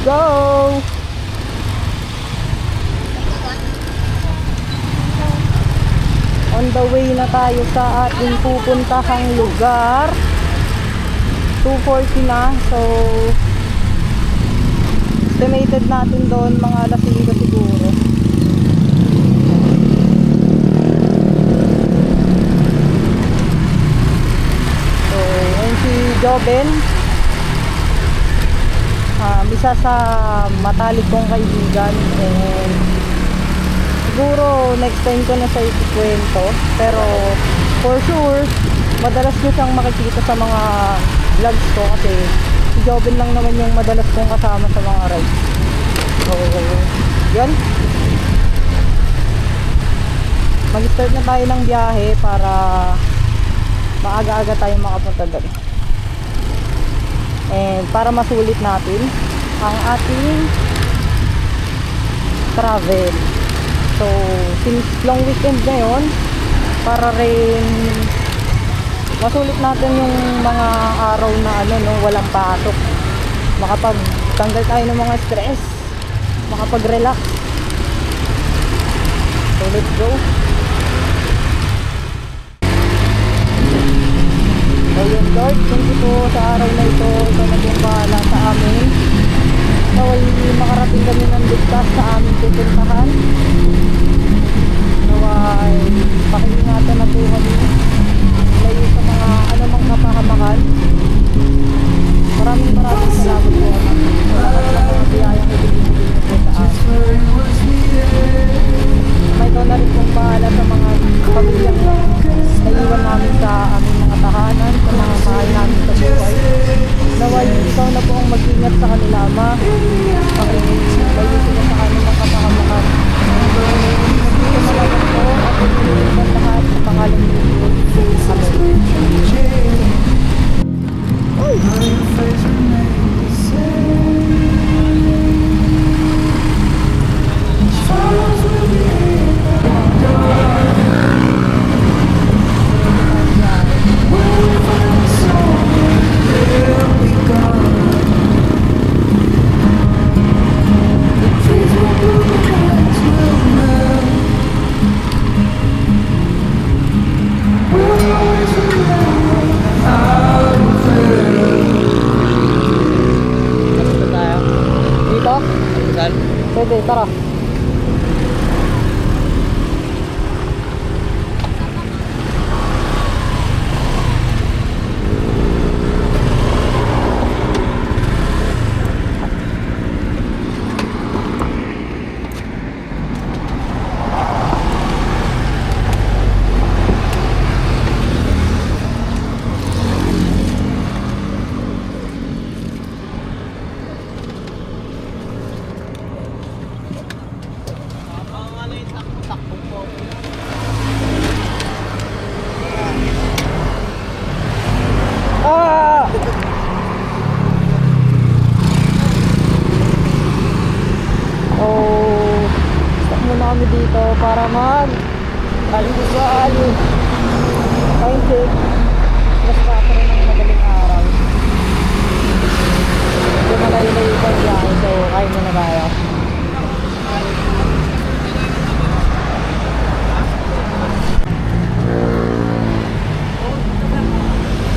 go! On the way na tayo sa ating pupuntahang lugar. 2:40 na. So, estimated natin doon mga alas 5 siguro. So, ayun si Joben. Isa sa matalik kong kaibigan, and siguro next time ko na siya ikikwento, pero for sure madalas nyo siyang makikita sa mga vlogs ko kasi si Joven lang naman yung madalas kong kasama sa mga rides. So yun, mag-start na tayo ng biyahe para maaga-aga tayo makapunta doon, and para masulit natin ang ating travel. So since long weekend ngayon, para rin masulit natin yung mga araw na walang pasok, makapagtanggal tayo ng mga stress, makapag-relax. So let's go. So yun Lord, thank you po sa araw na ito. Ikaw na yung bahala sa amin. Naway makarating kami ng ligtas sa aming pupuntahan. Naway pakiingatan na po kami layo sa mga anumang kapahamakan. Maraming salamat po. Salamat sa mga biyayang ibinibigay niyo po sa amin. May ikaw na rin pong bahala sa mga pamilyang naiwan namin sa aming mga tahanan, sa mga mahal namin sa buhay. Naway ikaw na po ang mag-ingat sa kanila, Ama. Pakilayo sila sa anumang kapahamakan. Ito malagat po at pinilipan lahat sa pangalan ni Jesus. Amen. Pwede, tara. Dito para mag-almusal, time check, plus pa rin ng madaling araw. Hindi mo nailayo pa biyahe, so kain mo na tayo.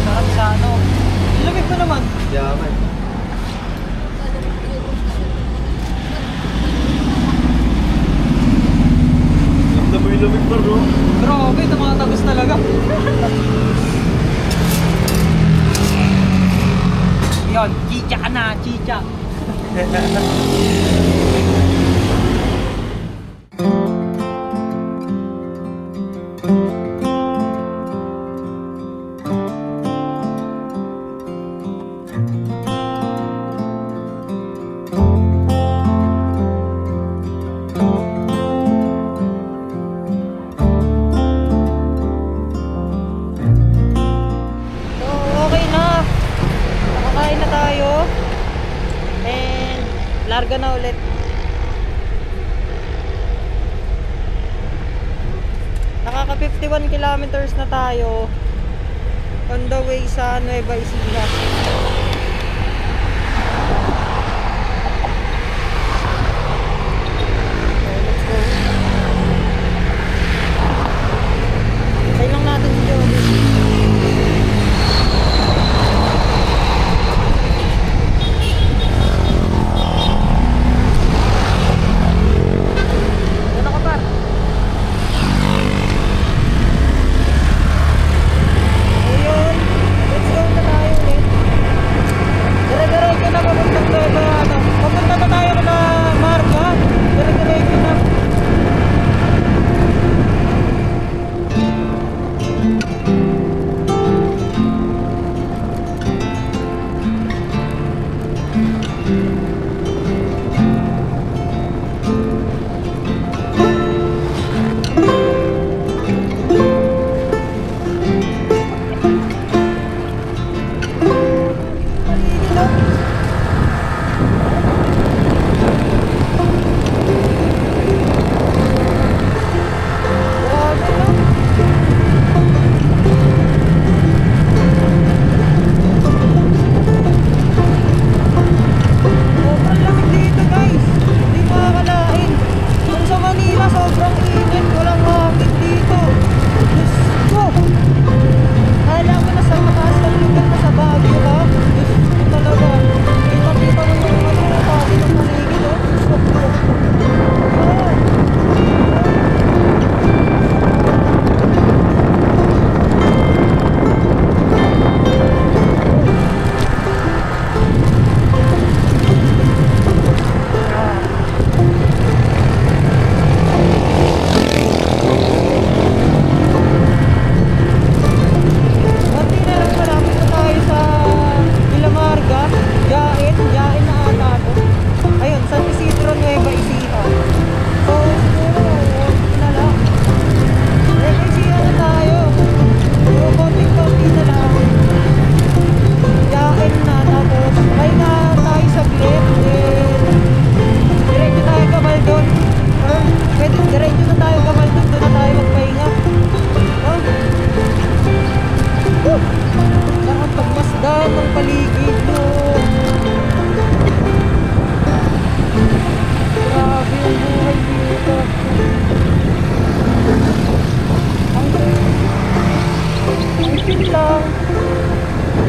Sarap sa ilamig ko naman. Yaman. Lamig pa bro. Grabe, tumatagos talaga. Yun, chicha ka na, chicha. Larga na ulit. Nakaka 51 kilometers na tayo on the way sa Nueva Ecija.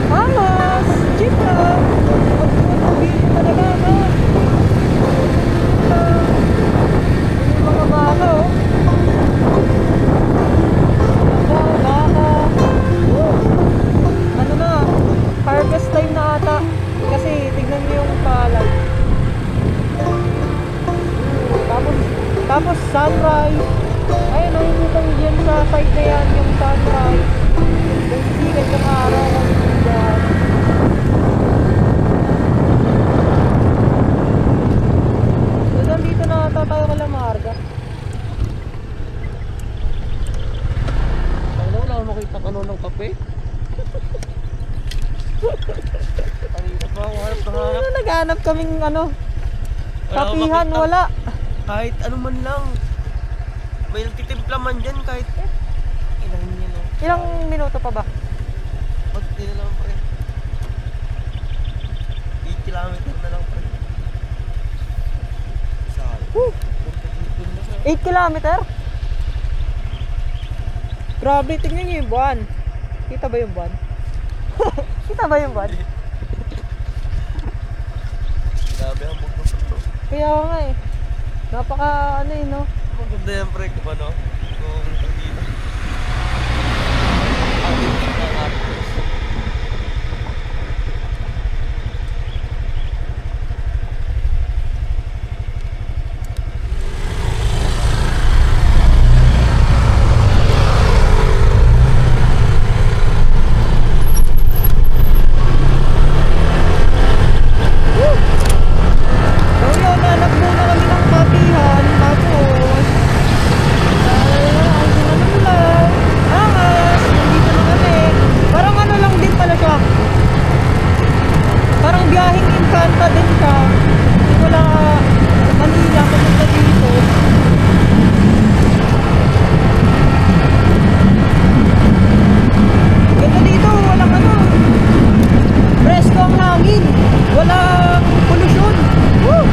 Angas! Jeep na! Pag-tutubihin mo talaga, no? Yung mga baka, oh. Ako, baka. Woo! Ano na? Harvest time na ata. Kasi tignan niyo yung palay. Tapos sunrise. Ayun, nakikita niyo dyan sa side na yan yung sunrise. Yung sikat ng araw kami dyan. So, nandito na ata tayo kala Marga. Ano, wala akong makita ka noon ng kape. Kanina pa ako harap na harap. Ano, naghanap kaming ano, Wala akong kapihan, makita. wala. Kahit ano man lang. May nagtitimpla man dyan kahit ilahin niya no. Ilang minuto pa ba? Pagti na lang pre. 8 kilometer na lang pre. Saan? Woo! 8 kilometer? Grabe, tingnan niyo yung buwan. Kita ba yung buwan? Kita ba yung buwan? Grabe ang bugtong no. Kaya nga eh. Napaka ano eh, no? Maganda yan pre kung ano. Kung dito. Ating nakakapos. So yun, hanap muna kami ng kapihan. Tapos, ang sinanulay. Angas, nandito na kami. Parang ano lang din pala siya. Parang biyaheng Infanta din siya. Simula Manila, papunta dito. Ganda dito, walang ano. Presko ang hangin. Walang polusyon. Woo!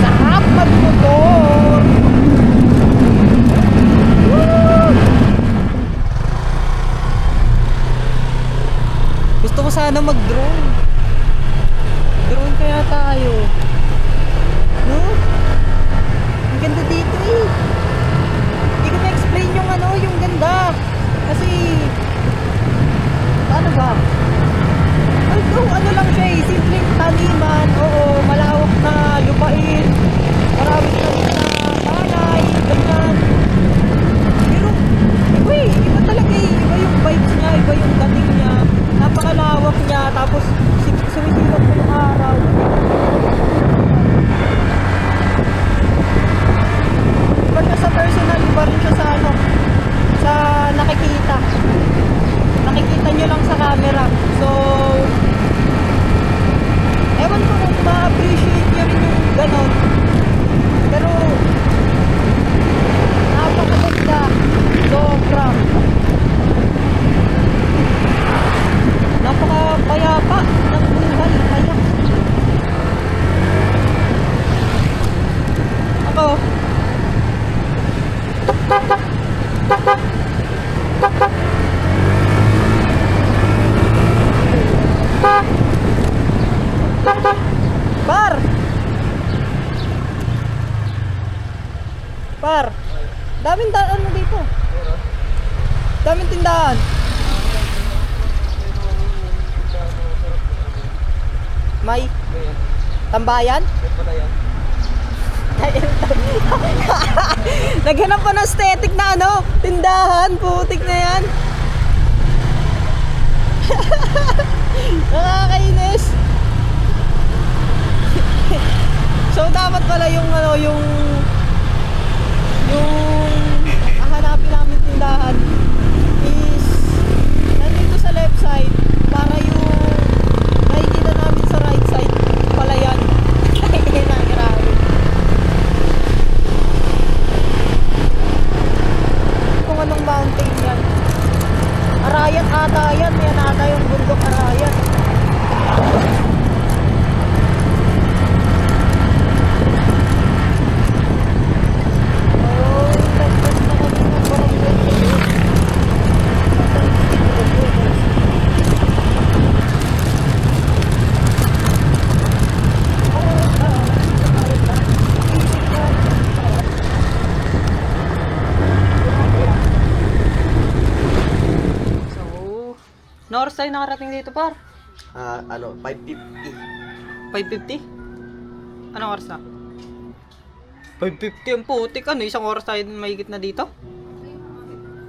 Sarap magmotor. Woo! Gusto ko sana mag-drone. Drone kaya tayo. No? Ang ganda dito eh. Hindi ko na-explain yung ano, yung ganda. Kasi, paano ba? Although ano lang siya eh, simpleng taniman, oo, malawak na lupain, maraming tanim na palay, ganyan. Pero, iba eh, iba talaga eh, iba yung vibes niya, iba yung dating niya, napakalawak niya, tapos sumisilap ko ng araw. Iba siya sa personal, iba rin siya sa ano, sa nakikita. Nakikita nyo lang sa camera. So, ewan ko kung ma-appreciate nyo rin yung ganon. Pero, napakaganda. Sobra. Napakapayapa ng buhay. Payak. Ako. Par! Par! Daming ano dito. Daming tindahan. May tambayan? Naghanap pa ng aesthetic na ano, tindahan, putik na yan. Nakakainis. So dapat pala yung ano, yung hahanapin namin tindahan is nandito sa left side para yung nakikita namin sa right side pala yan. Grabe. Kung anong mountain yan. Arayat ata yan. Yan ata yung bundok Arayat. nakarating dito, par? 550. 5:50? Anong oras na? 5:50 ang putik. Ano, isang oras tayo mahigit na dito?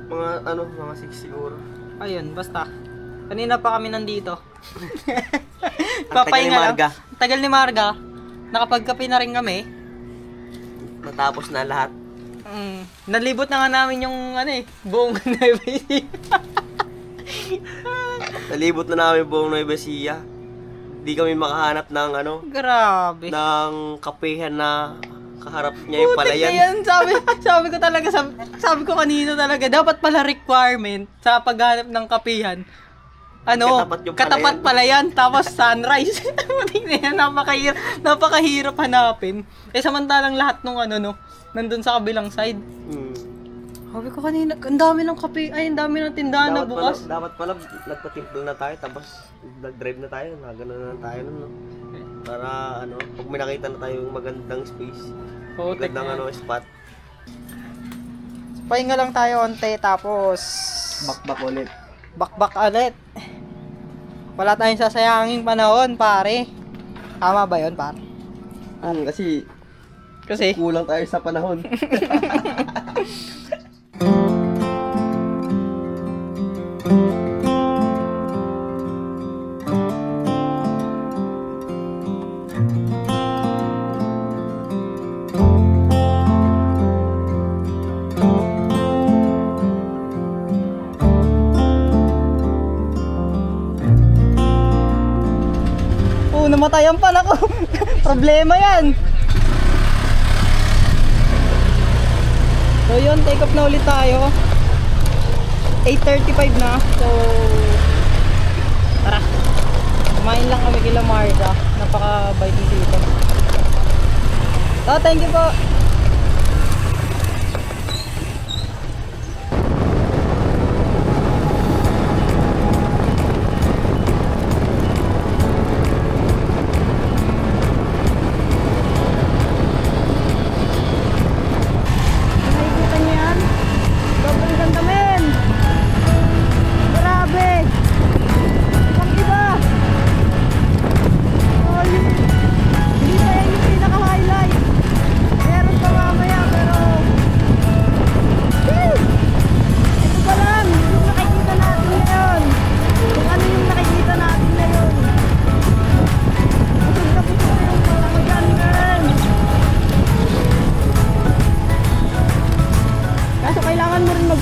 Mga 6 siguro. Ayun, basta. Kanina pa kami nandito. Ang tagal ni Marga. Ang tagal ni Marga. Nakapagkape na rin kami. Natapos na lahat. Nalibot na nga namin yung buong Nueva Ecija. Nalibot na namin buong Nueva Ecija. Di kami makahanap ng Grabe. ng kapehan na kaharap niya yung palayan. Putik na yan. Sabi ko talaga, sabi ko kanina talaga, dapat pala requirement sa paghanap ng kapihan. Katapat palayan, tapos sunrise. Putik na yan, napakahirap hanapin. Samantalang lahat nung nandun sa kabilang side. Sabi ko kanina, ang dami ng kape, ang dami ng tindahan na bukas. Dapat pala nagpatimpla na tayo, tapos nag-drive na tayo, nagano na tayo nun, no? Para pag may nakita na tayong magandang space, magandang spot. Pahinga lang tayo onte, tapos Bakbak ulit. bakbak ulit. Wala tayong sasayanging panahon, pare. Tama ba yun, pare? Kasi Kulang tayo sa panahon. namatayan pa ako. Problema yan. So yun, take off na ulit tayo. 8:35 na. So tara, kumain lang kami kila Marga. Napaka-bait dito. So thank you po.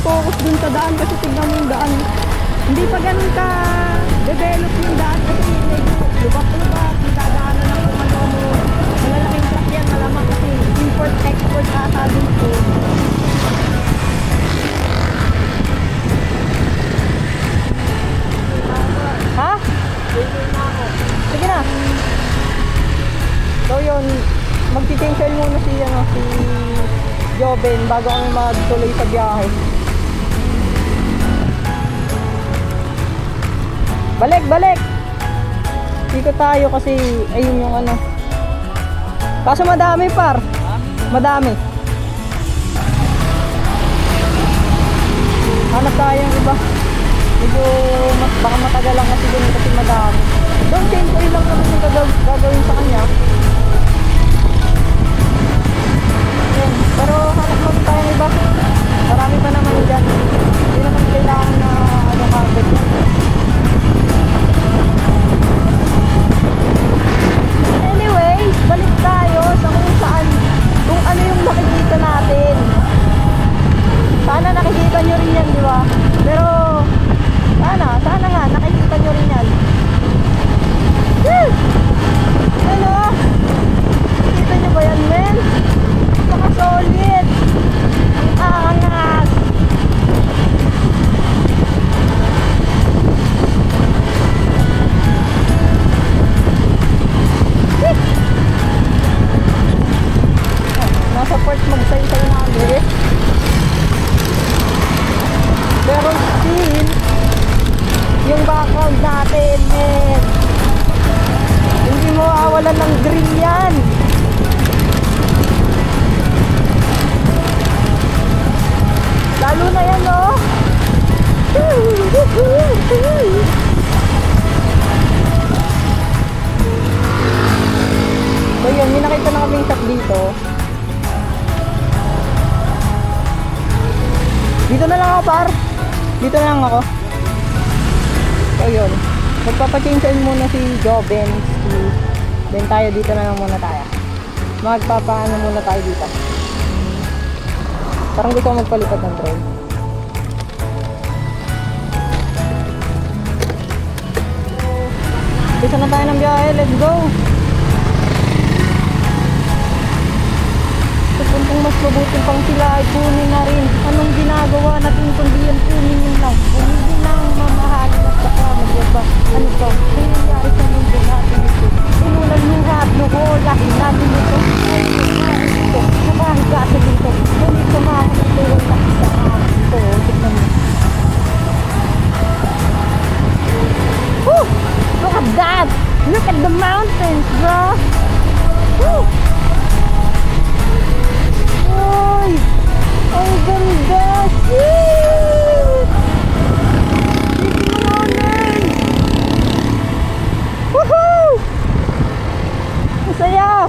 Focus dun sa daan kasi tignan mo yung daan. Hindi pa ganun ka develop yung daan kasi lubak-lubak, dadaanan ng kung ano mo. Malalaking truck yan, malamang kasi import-export ata dito. Ha? Sige na. So yun, mag-change oil muna si Joven bago kami magtuloy sa biyahe. Balik! Dito tayo kasi ayun yung ano. Kaso madami par. Madami. Hanap tayo yung iba. Medyo baka matagal lang kasi dun kasi madami. Don't change oil lang naman yung gagawin sa kanya. Yun. Pero hanap mo tayong iba. Marami pa naman dyan. Hindi naman kailangan na kagad. Anyway, balik tayo sa kung ano yung nakikita natin. Sana nakikita nyo rin yan, di ba? Pero, sana nga, nakikita nyo rin yan. Ano? Nakikita nyo ba yan, men? Solid. Ang angas. Nasa port magsaysay namin. Pero still, yung background natin, hindi mo awalan ng green yan. Lalo na yan, no? dito. Dito na lang ako, par. Dito na lang ako. So yun, magpapachange oil muna si Jovenski. Then tayo dito na lang muna tayo. Magpapaano muna tayo dito. Parang gusto ko magpalipat ng trail. Bisa na tayo ng biyahe, let's go! Sa puntong mas mabuting pang sila ay kunin na rin. Anong ginagawa natin kundi yan kunin yun lang. Hindi lang mamahalin at saka magyaba. Ano to? Nangyayari sa mundo natin ito. Inulang luha at luho, lahing natin ito. Nakahiga sa dito. Ngunit sa mga ito, wala sa ito. Tignan mo. Woo! Look at that! Look at the mountains, bro! Woo! Uy! Ang ganda! Shit! Tignan! Woohoo! Masaya!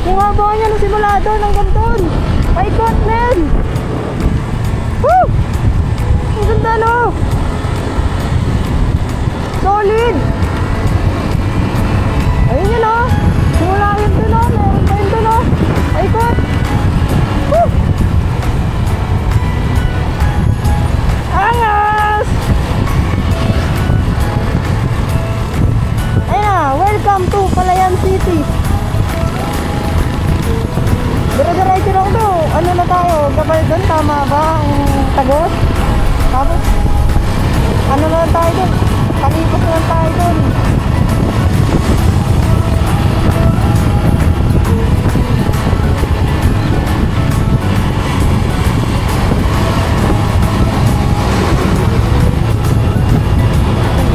Yung haba niya nung simula doon hanggang doon! Paikot, men! Woo! Ang ganda, no? Solid! Ayun yun, oh! Simula yun doon, oh! Meron pa yun doon, oh! Paikot! Woo! Angas! Ayun na! Welcome to Palayan City! Dire-diretso lang to. Ano na tayo? Kapal doon, tama ba? Ang Tagos? Tapos, ano na lang tayo doon? Kalipos na lang tayo doon.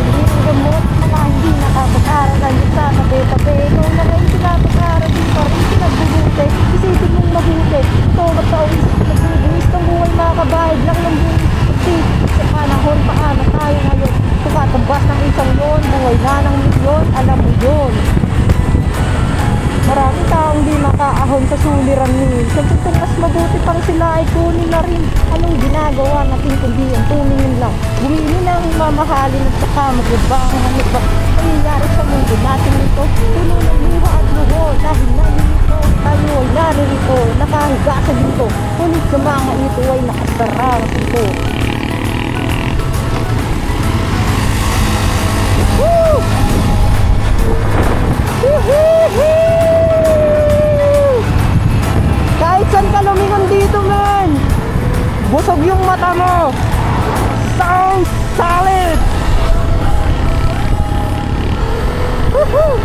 Hindi gamot, mga hindi nakapag-aral ang sa tabi-tabi. Ikaw na rin pinapag-aral, di pa rin pinagbubuti. Isipin mong mabuti. Ito, matawis, nagbubuwis ng buhay, makakabahid lang ng buhay. Sa panahon, paano tayo ngayon? Tumatambas ng isang yon, buhay na ng milyon, alam mo yun. Maraming taong di makaahon sa suliran ni Wilson. Kung mas mabuti pang sila ay kunin na rin. Anong ginagawa natin kundi yung tumingin lang. Bumili ng mamahalin at saka magbabangan ng iba. Nangyayari sa mundo natin ito. Puno ng luha at luho. Dahil nalilito, tayo ay naririto. Nakahiga sa dito. Ngunit sa mga ito ay nakasarang ito. Woo! Kahit saan ka lumingon dito, man, busog yung mata mo. Sound solid. Woohoo!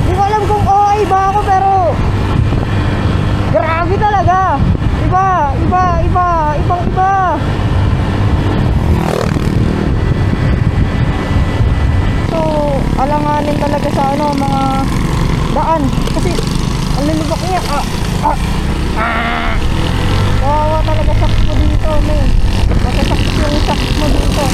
Di ko alam kung OA ba ako, pero grabe talaga. Ibang iba. So, alanganin talaga sa mga daan. Kasi, ang lulubak niya. Kawawa talaga sakit mo dito, man. Masasakit yung sakit mo dito.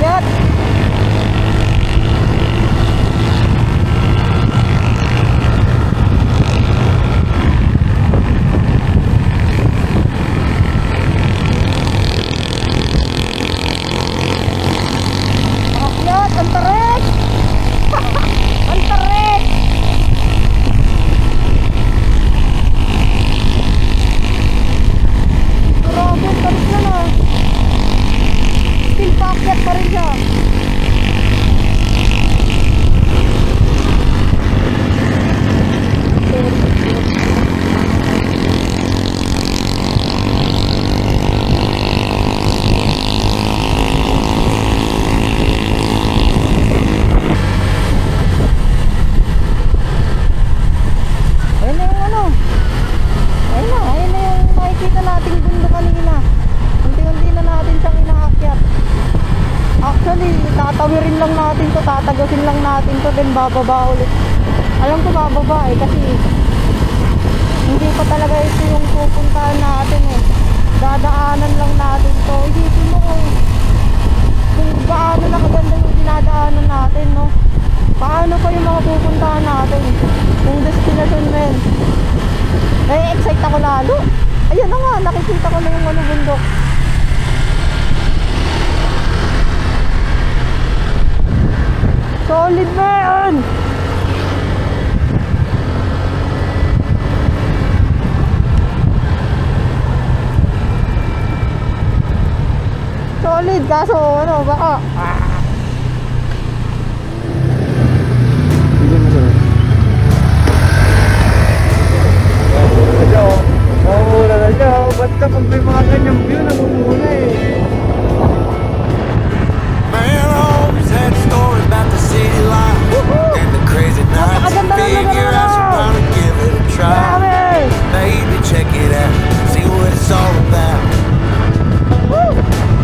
Yan. Ang tarik! Ang tarik! Grabe, ang tarik na na. Still paakyat pa rin siya. Tatawirin lang natin to, tatagasin lang natin to, then bababa ulit. Alam ko bababa eh, kasi hindi pa talaga ito yung pupuntahan natin eh. Dadaanan lang natin to. Isipin mo kung paano na kaganda yung dinadaanan natin, no? Paano pa yung mga pupuntahan natin? Yung destination men. Excite ako lalo. Ayun na nga, nakikita ko na yung bundok. Solid man! Solid, kaso baka Hindi mo sir. Mamumula na siya. Ba't kapag may mga ganyang view, namumula eh. Man always had stories about the city life and the crazy nights. And figure I should probably give it a try. Maybe check it out, see what it's all about.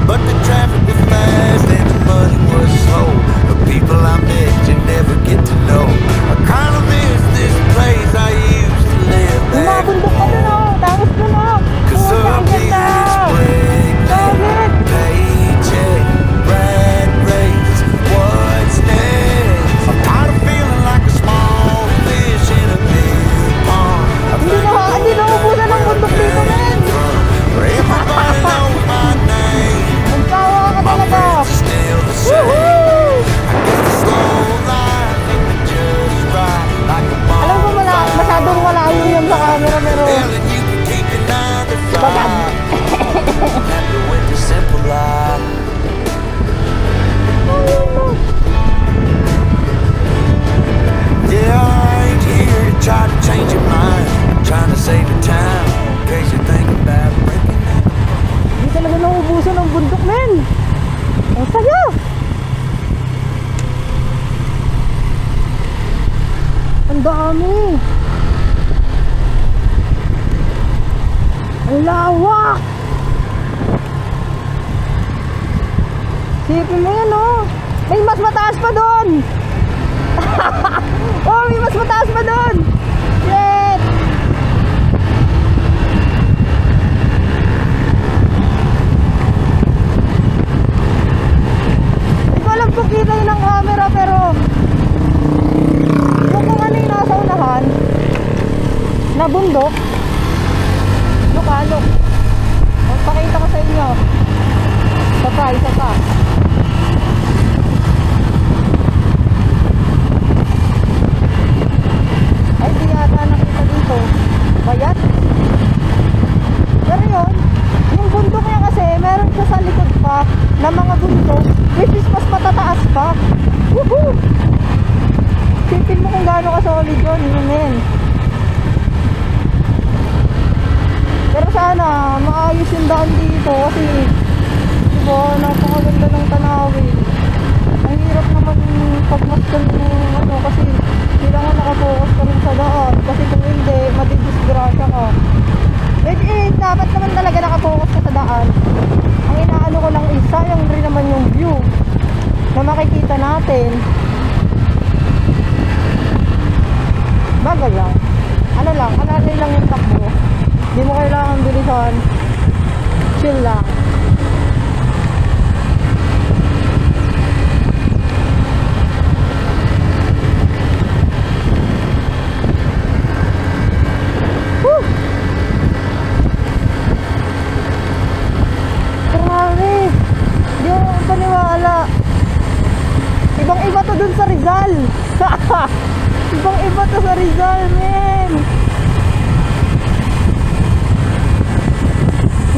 But the traffic was fast and the money was slow. The people I met you never get to know. I kinda miss this place I used to live back bundok pa dun home. tapos dun Cause up here it's pregnant, paycheck, rat race, what's next? I'm tired of feeling like a small fish in a big pond. I think hindi na ubusan ng bundok dito men. where everybody knows my name. Magtawa ka My talaga. friends are still the same. I guess the slow life ain't just right, like a Alam ko bonfire. masyadong malayo yan sa camera pero Feeling you can keep your 9 to 5. Happy with the simple life. Yeah, I ain't here to try to change your mind. I'm trying to save your time in case you think about breaking it. hindi talaga naubusan ng bundok men. Ang saya. Ang dami. Ang lawak. Sipin mo yan may mas mataas pa doon. May mas mataas pa doon. Shit. Hindi ko alam kung kita yun ng camera pero yung kung ano yung nasa unahan na bundok look. Magpakita ko sa inyo. Isa pa. Ay, di yata nakita dito. Bayat. Pero yun, yung bundok niya kasi, meron siya sa likod pa na mga bundok, which is mas matataas pa. Woohoo! Sipin mo kung gaano ka-solid yun, men. Pero sana, maayos yung daan dito kasi, diba, napakaganda ng tanawin. Ang hirap naman pagmasdan mo, kasi kailangan nakapokus ka rin sa daan. Kasi kung hindi, madidisgrasya ka. Dapat naman talaga nakapokus ka sa daan. Ang inaano ko lang is, sayang rin naman yung view na makikita natin. Bagal lang. Ano lang yung takbo. Hindi mo kailangan bilisan. Chill lang. Woo! Grabe! Hindi ako paniwala. Ibang-iba to dun sa Rizal. Ibang-iba to sa Rizal, men.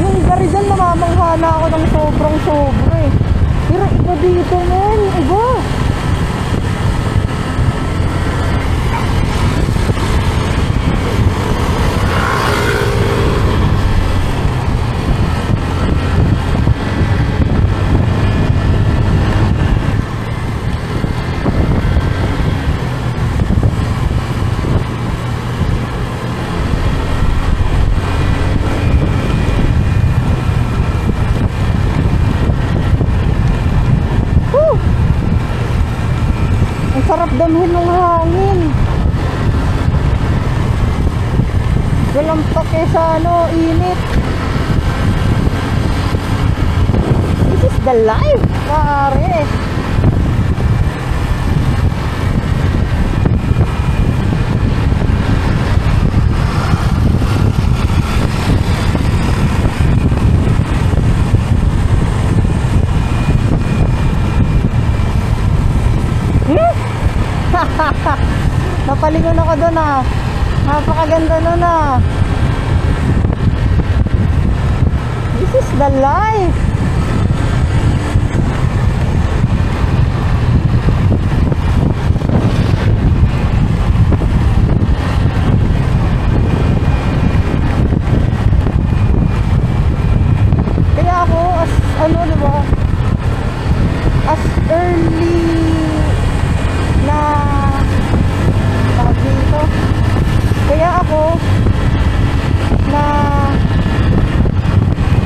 Yung sa Rizal, namamanghala ako ng sobrang-sobra eh. Pero iba dito, men. Iba. Ang sarap damhin ng hangin. Walang pake sa ano, init. This is the life, pare. Napalingon ako doon ah. Napakaganda nun ah. This is the life. Kaya ako as ano diba, as early na tawag dito. Kaya ako na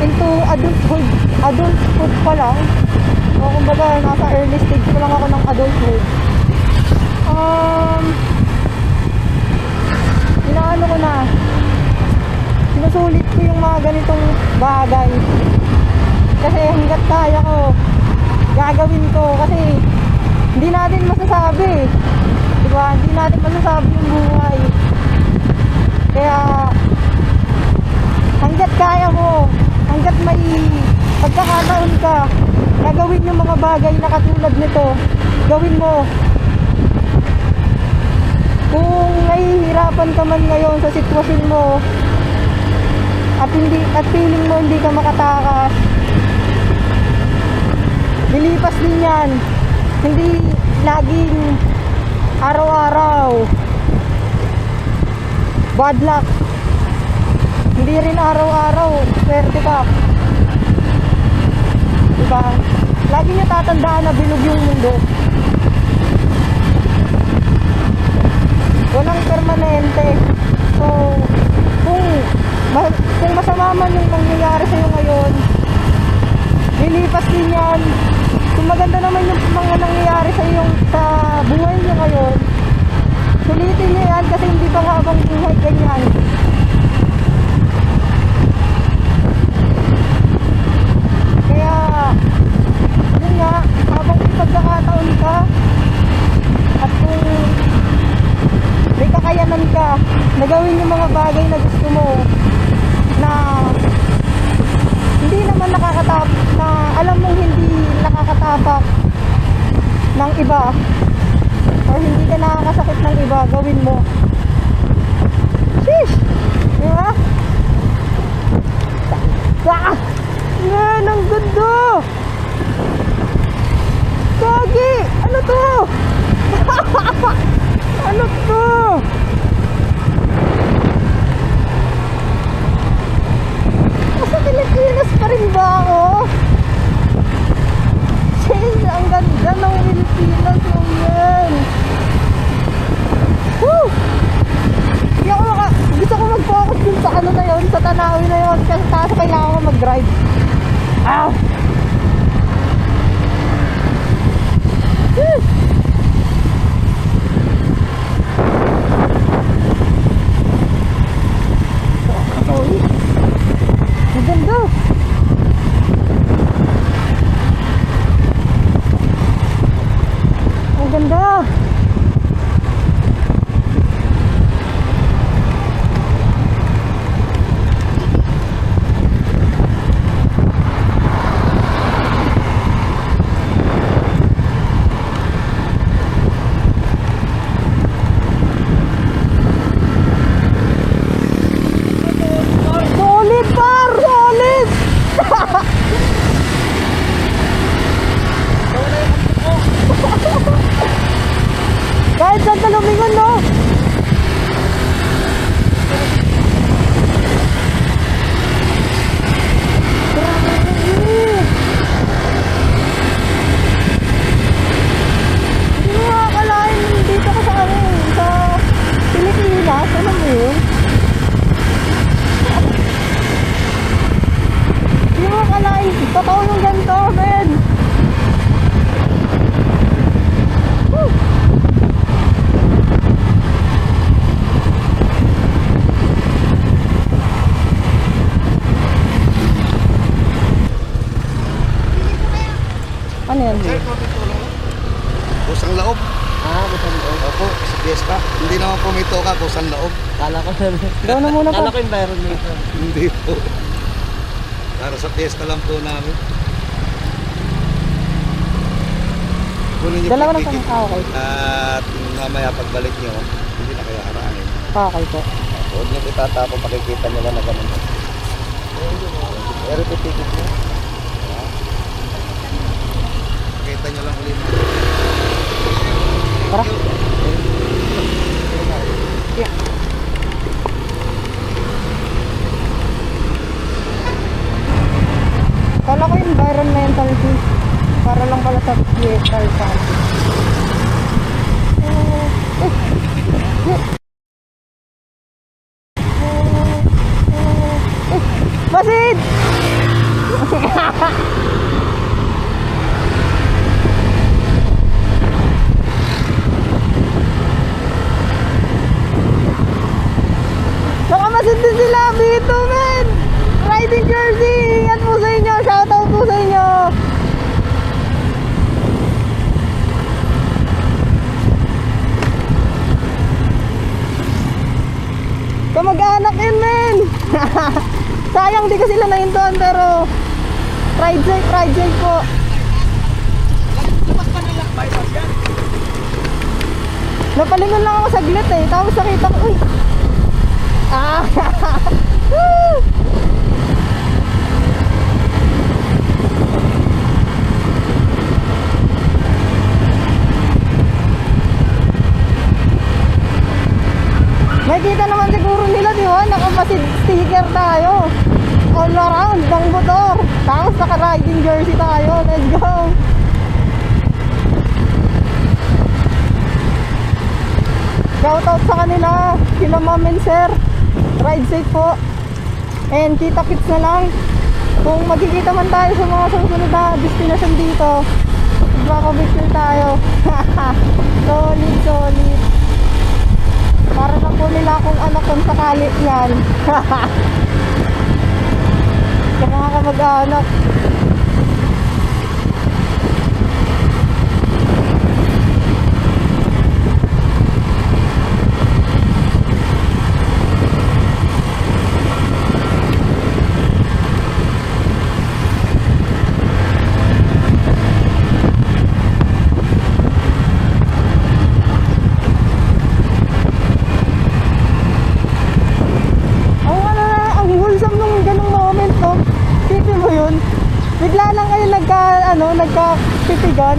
into adulthood pa lang, o kumbaga nasa early stage pa lang ako ng adulthood. Inaano ko na, sinusulit ko yung mga ganitong bagay kasi hanggat kaya ko gagawin ko, kasi hindi natin masasabi, diba? Hindi natin masasabi yung buhay. Kaya hanggat kaya mo, hanggat may pagkakataon ka, gagawin yung mga bagay na katulad nito, gawin mo. Kung nahihirapan ka man ngayon sa sitwasyon mo at feeling mo hindi ka makatakas, lilipas din yan. Hindi laging araw-araw bad luck, hindi rin araw-araw swerte ka, diba? Lagi nyo tatandaan na bilog yung mundo, walang permanente. So kung masama man yung nangyayari sa'yo ngayon, lilipas din yan. Kung maganda naman yung mga nangyayari sa buhay nyo ngayon, sulitin nyo yan kasi hindi pa habang buhay ganyan. Kaya yun nga, habang may pagkakataon ka at kung may kakayanan ka na gawin yung mga bagay na gusto mo, na hindi naman na alam mong hindi nakakatapak ng iba or hindi ka nakakasakit ng iba, gawin mo. Sheesh! Diba? Yan, ang ganda! Kagi! Ano to? Ano to? Nasa Pilipinas pa rin ba ako? Jeez, ang ganda ng Pilipinas mo yan. Woo! Gusto ko mag-focus dun sa ano na yun, sa Tanawi na yun, kasi kailangan ko mag-drive. Ah! Kusang loob. Kusang loob. Opo, sa fiesta. Hindi naman po may toka, kusang loob. Kala ko na. Ikaw na muna po. Kala ko environmental. Hindi po. Para sa fiesta lang po namin. Kunin niyo Dalawa po lang ticket. kami. Okay. At mamaya pagbalik niyo, hindi na kayo arahin. Okay po. Huwag niyo itatapon, pakikita niyo lang na ganun. Pero ito ticket niyo. Pakita niyo lang ulit. Tara. Yeah. Kala ko environmental fee. Para lang pala sa fiesta or something. Masid! Nakamasid din sila, Bito, men! Riding jersey! Ingat po sa inyo! Shoutout po sa inyo! Kamag-anak yun, men! Sayang di ko sila nahintuan, pero ride safe po. Labas pa nilang bypass yan. Napalingon lang ako saglit eh, tapos nakita ko, uy! Ah! Nakikita naman siguro nila, di ba? Nakamasid sticker tayo. All around ng motor. Tapos naka-riding jersey tayo. Let's go! Shoutout sa kanila. Sila ma'am and sir. Ride safe po. And kita-kits na lang. Kung magkikita man tayo sa mga susunod na destination dito, magpapabicture tayo. Solid. Para na po nila kung anak kung sakali yan. Sa mga kamag-anak. Bigla lang kayo nagka-pipigan.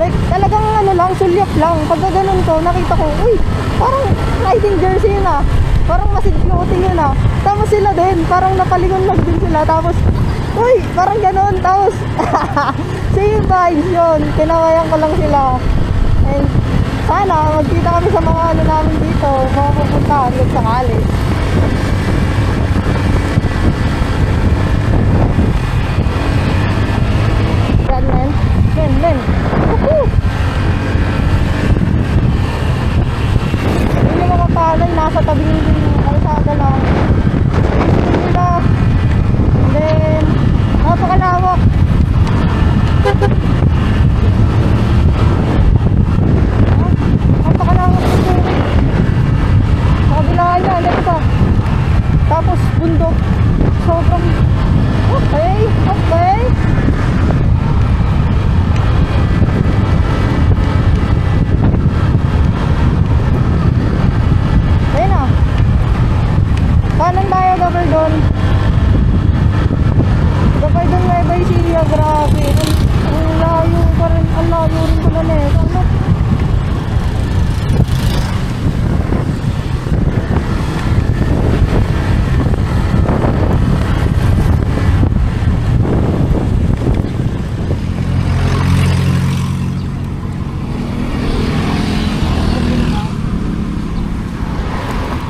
Like, talagang sulyap lang. Pagka ganun ko, nakita ko, uy, parang riding jersey yun ah. Parang masid clothing yun ah. Tapos sila din, parang napalingon lang din sila. Tapos, uy, parang ganun. Tapos, same vibes yun. Tinawayan ko lang sila. And, sana, magkita kami sa mga namin dito. Mga pupuntahan, kung sakali. Men. Woohoo! Yung mga palay, nasa tabi yung kalsada lang. Sila. And then, napakalawak. Napakalawak ito. Sa kabilaan niya, ano ito? Tapos, bundok. Sobrang, okay. Ayun na. Kanan tayo, Gabardon. Gabardon, Nueva Ecija, grabe. Ang layo pa rin. Ang layo rin ko na eh. Ano?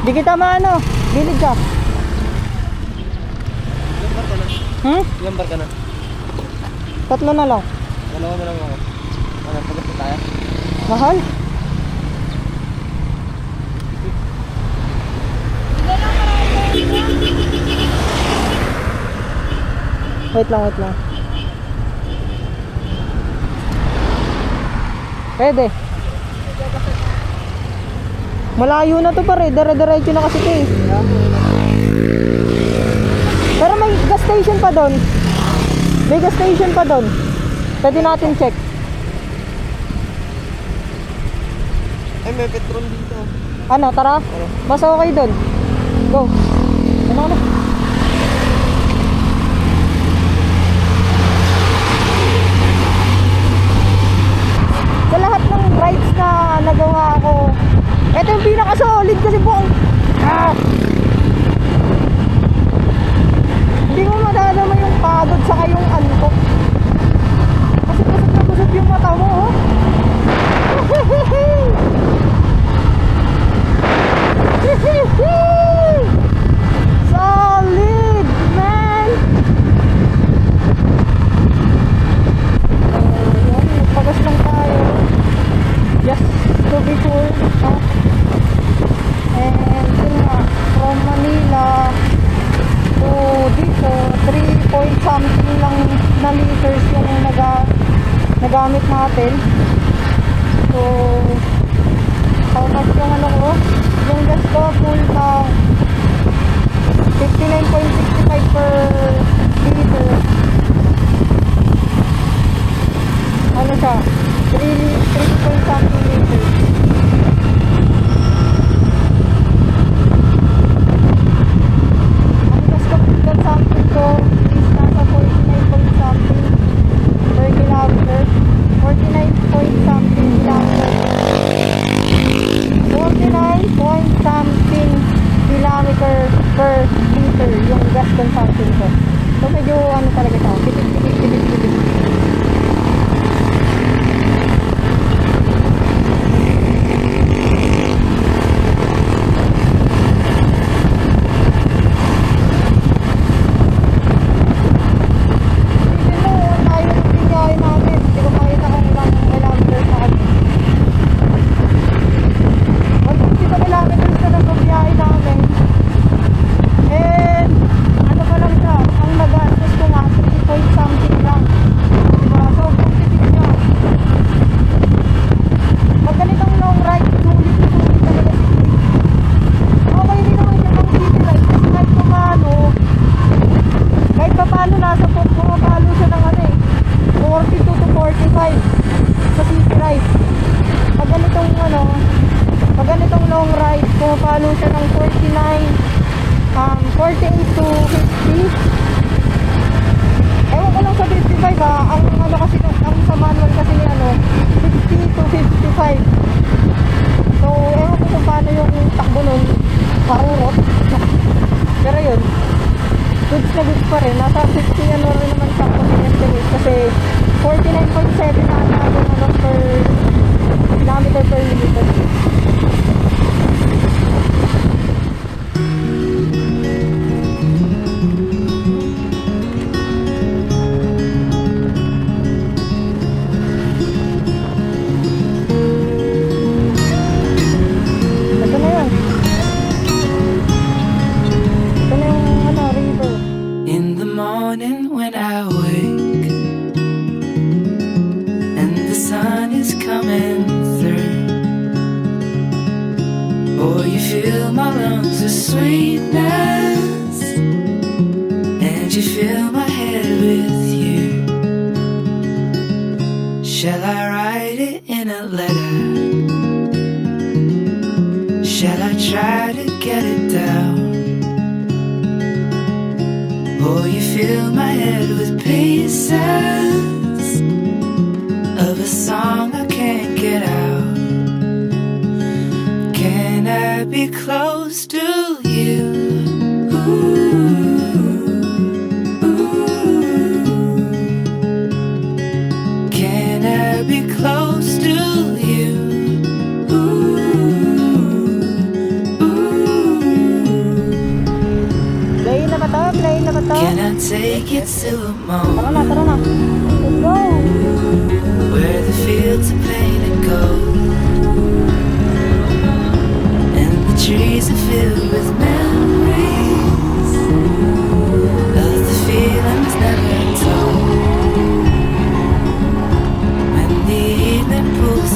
Di kita maano, bilid ka. Ilang bar ka na? 3 na lang. Dalawa na lang ako. Ano, pagod na tayo? Mahal? Wait lang. Pwede. Malayo na to pare, dire-diretso na kasi ito eh. Pero may gas station pa doon. May gas station pa doon. Pwede natin check. Ay, may petrol dito. Ano, tara? Mas okay doon. Go. Ano na? Sa lahat ng rides na nagawa ko, ito yung pinaka-solid kasi po ang... Hindi mo madadama yung pagod saka yung antok. Kasi kusot na kusot yung mata mo, oh. Solid, man! Yun, nagpagas lang tayo. Just to be sure, huh? And yun nga, from Manila to dito, 3 point something lang na liters yung nagamit natin. So, how much yung ano ko? Yung gas ko, full na 59.65 per liter. Ano siya? 3 point something liters. Ang gas ko full something ko is nasa 49 point something per kilometer. 49 point something kilometer. 49 point something kilometer per liter yung gas consumption ko. So medyo ano talaga ito, tipid. Pumapalo siya ng 48 to 50. Ewan ko lang sa 55 ha. Ang ano kasi, ang sa manual kasi ni ano, 50 to 55. So, ewan ko kung paano yung takbo nun. Parurot. Pero yun, goods na goods pa rin. Nasa 50 ano rin naman sa estimate kasi 49.7 na yung ano per kilometer per liter. In the morning when I wake and the sun is coming through, oh, you fill my lungs with sweetness and you fill my head with you. Shall I write it in a letter? Shall I try to get it down? Oh, you fill my head with pieces of a song I can't get out. Can I be close to you? Ooh, ooh. Can I be close to you? Ooh, ooh. Play na ba to? Play na ba to? Can I take you to a Tara moment na. Let's go! where the fields are painted gold and the trees are filled with memories of the feelings never told? When the evening pulls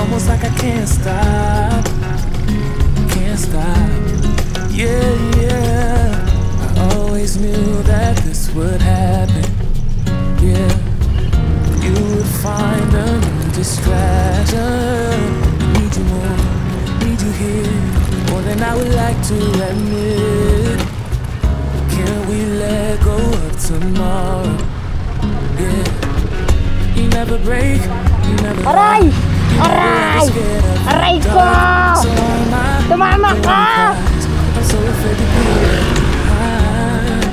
almost like I can't stop. Can't stop. Yeah, yeah. I always knew that this would happen. Yeah. You would find a new distraction. Need you more, need you here, more than I would like to admit. Can we let go of tomorrow? Yeah. You never break, you never Aray! lie. You never Aray! scared of the Aray ko! dark. So am I. Tumama ka! I'm so afraid to be behind.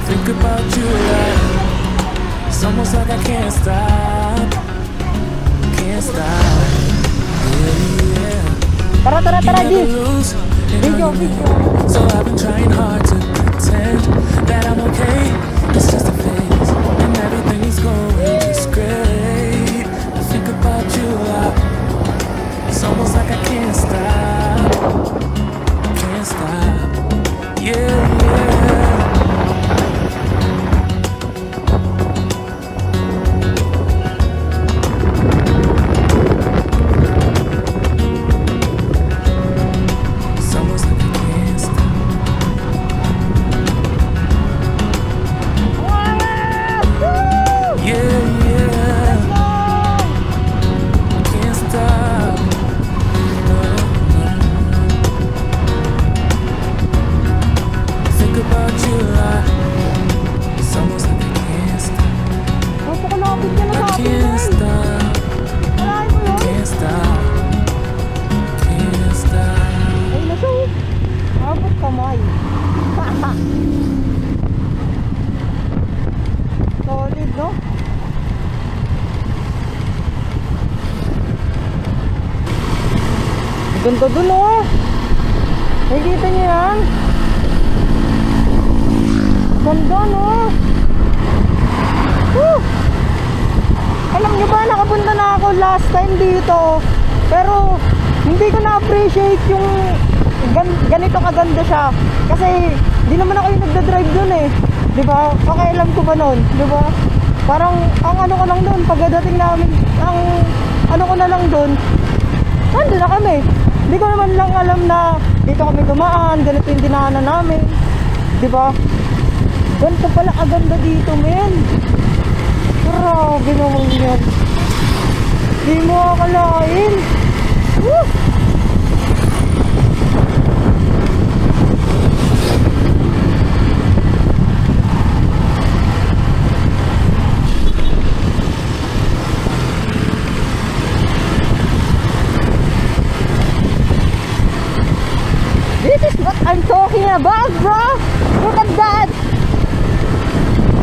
Think about you like it's almost like I can't stop. Can't stop. Yeah, yeah. Tara, tara, You tara, never G. lose, and Video, all you video. know. So I've been trying hard to pretend that I'm okay. It's just a phase, and everything is going just great. I think about you a lot. It's almost like I can't stop. Can't stop. Yeah, yeah. It's almost like I can't stop. Yeah, yeah. Can't stop. No, no. Think about you a lot. It's almost like I can't stop. Napakalapit ka na I sa akin, can't man. stop. Alahin mo yun. Can't stop. Can't stop. Ay, nasa. Abot kamay. Solid, no? Ganda dun, oh. Nakikita niyo yan? Ganda, no? Woo! Alam niyo ba, nakapunta na ako last time dito. Pero, hindi ko na-appreciate yung ganito kaganda siya. Kasi, di naman ako yung nagda-drive dun eh. Di ba? Pakialam ko ba nun? Di ba? Parang, ang ano ko lang dun, pagdating namin, ang ano ko na lang dun, nandun na kami. Hindi ko naman lang alam na dito kami dumaan, ganito yung dinaanan namin. Di ba? Ganito pala kaganda dito, men. Grabe naman yan. Di mo akalain. Woo! This is what I'm talking about, bro. Look at that.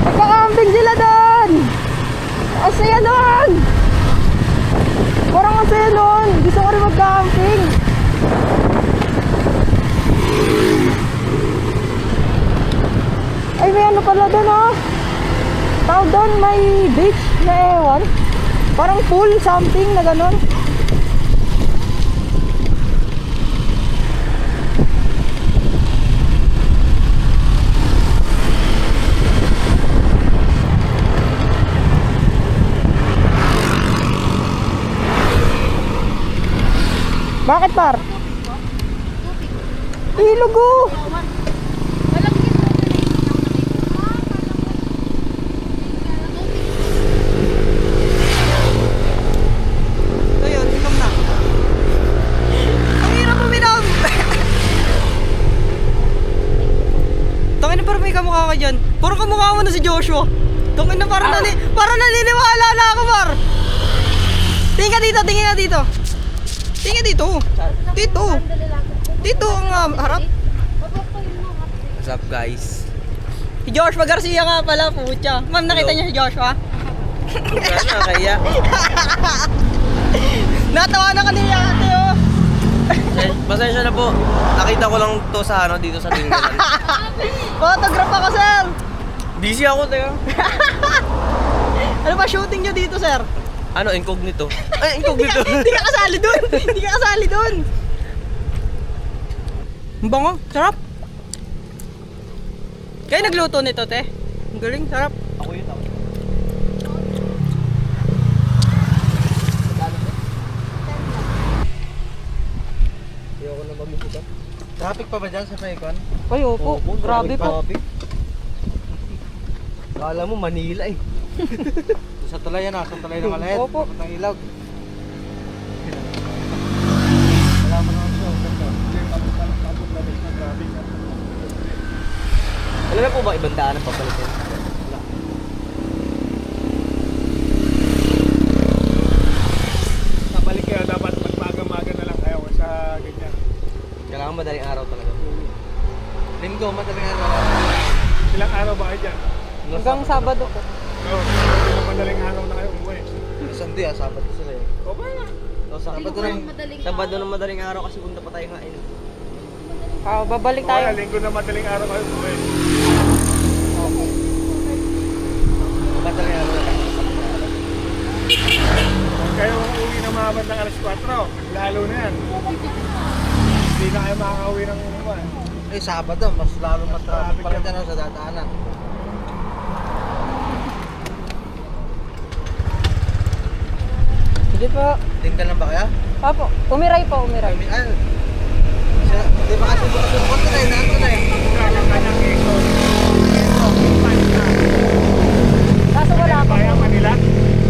Nagkakamping sila doon. Ang saya doon. Parang ang saya doon. Gusto ko rin mag-camping. Ay, may ano pala doon, oh. Tawag doon, may beach na ewan. Parang pool something na ganon. Bakit, par? Ilog, oh. Ayun, inom na. Ang hirap uminom. Tangin na, parang may kamukha ka dyan. Puro kamukha mo na si Joshua. Tangin na, parang naniniwala na ako, par. Tingin ka dito, tingin ka dito. Tingin dito. Dito. Dito ang harap. What's up, guys? Si Joshua Garcia nga pala, putya. Ma'am, nakita niyo si Joshua? Sana, kaya. Natawa na kanina ate, oh. Pasensya na po. Nakita ko lang to sa ano, dito sa tinggalan. Photograph ako, sir. Busy ako, teka. Ano ba shooting niyo dito, sir? Ano, incognito? Ay, incognito. Hindi ka kasali dun. Hindi ka kasali dun. Ang bango, sarap. Kayo nagluto nito, te? Ang galing, sarap. Ako yun, ako. Traffic pa ba dyan sa Paikon? Ay, opo. Grabe po. Kala mo Manila eh. Sa tulay yan sa tulay ng Malahit. Opo. Ng ilog. Wala mo naman siya. Alam mo po ba ibang daan ang papalitin? Nabalik kayo, dapat magmaga-maga na lang kayo sa ganyan. Kailangan madaling araw talaga. Linggo, madaling araw. Ilang araw ba kayo dyan? Hanggang Sabado po. No, ilang madaling araw na kayo umuwi. Sunday Sabado sila eh. O ba nga? So, Sabado ng madaling araw kasi punta pa tayo ngayon. Babalik Kaya tayo. linggo na madaling araw kayo umuwi. Madaling araw na. Huwag kayo uuwi na mahabad ng alas 4. Lalo na yan. Hindi na kayo makakauwi ng uwan. Eh, Sabado, mas lalo matraffic pala dyan sa dadaanan. Hindi po. Tinggal lang ba kaya? Opo. Umiray po, umiray. Ay, di ba kasi susunod na eh, naan ko na eh. Kanyang ikot. Kaso wala pa Kaya po. Manila?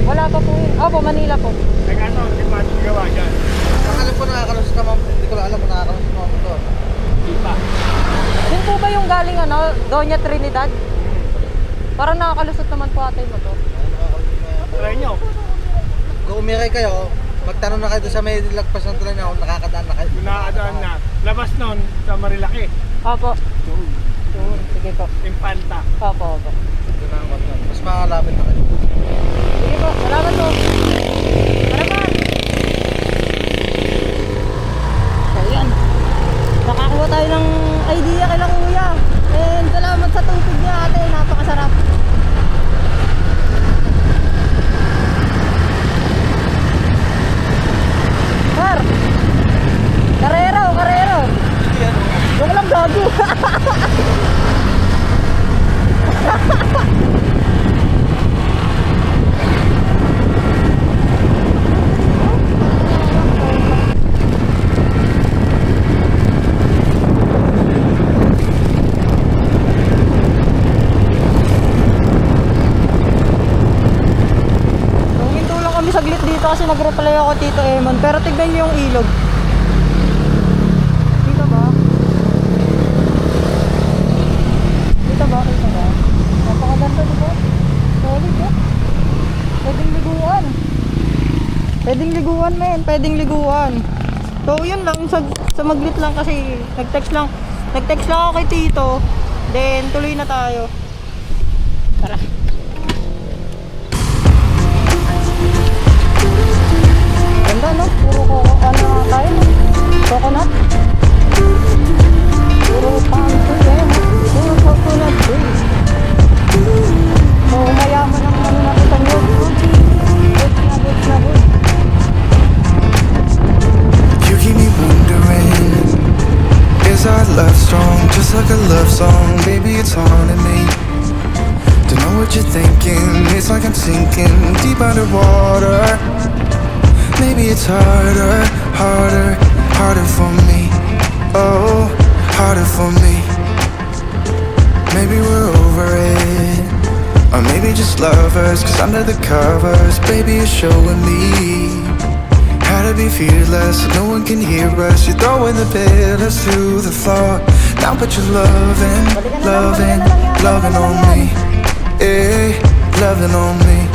Wala pa po yun. Opo, Manila po. Nag-ano, di ba gawa dyan? Ang alam ko nakakalusot naman, hindi ko lang alam kung nakakalusot naman doon. Di ba? Yun po ba yung galing Doña Trinidad? Parang nakakalusot naman po ata yung motor. Try nyo. Kung umiray kayo, magtanong na kayo doon sa may lagpas ng tulay na kung nakakadaan na kayo. Yung nakakadaan na. Labas nun sa Marilaki. Opo. Sige po. Impanta. Opo, opo. Doon na ang magandang. Mas makalapit na kayo. Sige po. Salamat po. Salamat. So, yan. Nakakuha tayo ng idea kay lang kuya. And salamat sa tupig niya ate. Napakasarap. Par. Karero, karero. Yung lang gago. Huminto lang kami saglit dito kasi nag-reply ako Tito Emon. Pero tignan niyo yung ilog. Dito ba? Dito ba? Dito ba? Napakaganda dito. Solid eh. Pwedeng liguan. Pwedeng liguan men. Pwedeng liguan. So yun lang. Sa maglit lang kasi nag-text lang ako kay Tito. Then tuloy na tayo. Tara. Ganda no? Puro tayo no? Coconut. Puro palm tree eh. Puro coconut tree. So mayaman ang nakita nyo. Good na good. You keep me wondering, is our love strong? Just like a love song, baby, it's haunting me. Don't know what you're thinking, it's like I'm sinking deep underwater. Maybe it's harder for me. Oh, harder for me. Maybe we're over it, or maybe just lovers. Cause under the covers, baby, you're showing me how to be fearless, so no one can hear us. You're throwing the pillars through the floor. Now but you're loving on me. Eh, loving on me.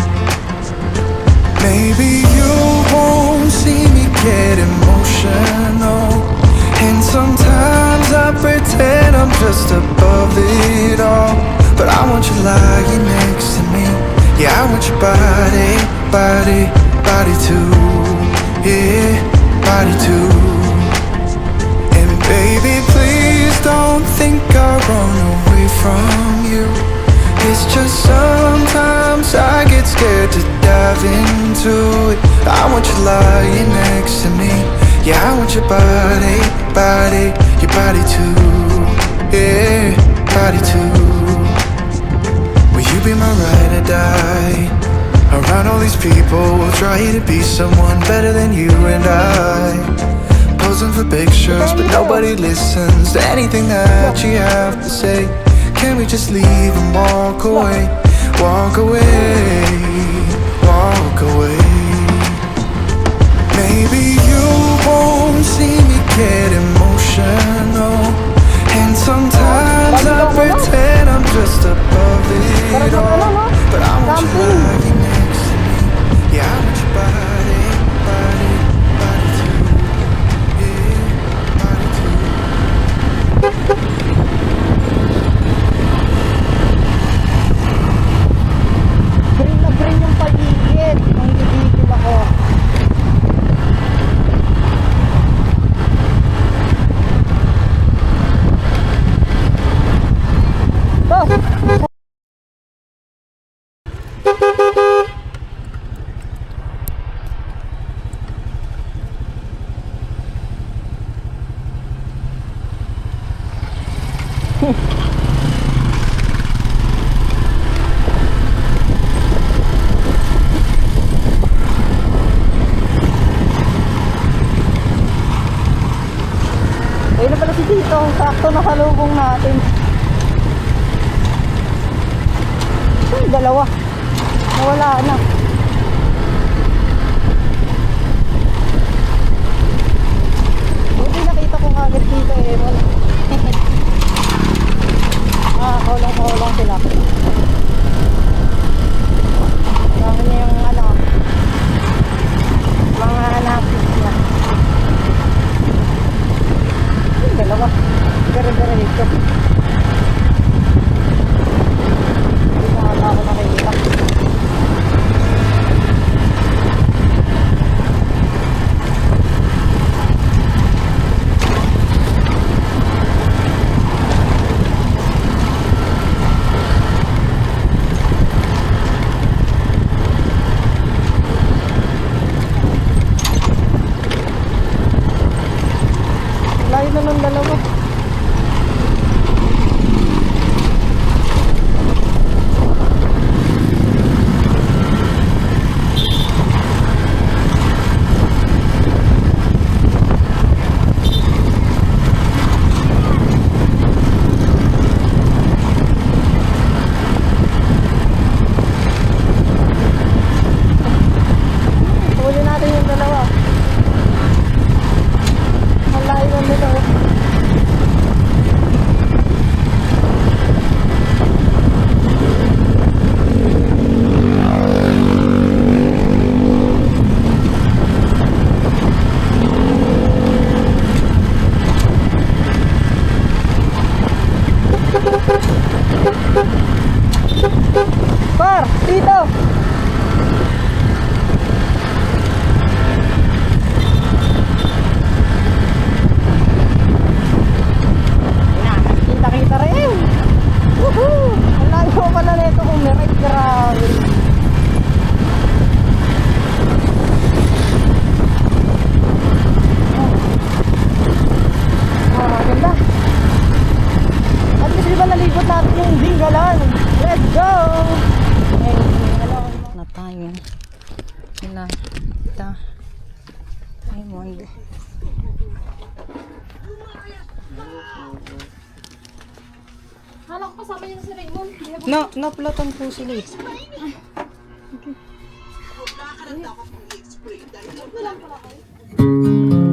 Maybe you won't see me get emotional, and sometimes I pretend I'm just above it all. But I want you lying next to me. Yeah, I want your body too. Yeah, body too. And baby, please don't think I run away from you. It's just sometimes I get scared to dive into it. I want you lying next to me. Yeah, I want your body too. Yeah, body too. Will you be my ride or die? Around all these people, we'll try to be someone better than you and I. Posing for pictures lectures, but nobody listens to anything that you have to say. Can we just leave and walk away? Walk away, walk away. Maybe you won't see me get emotional, and sometimes I pretend I'm just above it all. But I want you lying next to me. Yeah, I want your body, body, body too. Yeah, body too. Green na green yung paligid. Ang gigigil ako. To! Ayun na pala si Tito, sakto nakalubong natin. Ay, dalawa. Nawala na. Buti nakita ko kagad dito eh. Kaulang sila. Kami niya yung mga napis niya. Dalawa. Dire-diretso. Hindi na ata ako nakikita. Layo na ng dalawa. Huli natin yung dalawa. Ang layo ng dalawa. Par, dito! Kita-kita rin! Woohoo! Ang layo pala nito umiray, grabe! Ganda! At least diba nalibot natin yung Dingalan? Let's go! Na tayo. Kita. Diamond. Hala ko kasama niya si Raymond. Naplatan po sila eh. Wala pala kayo.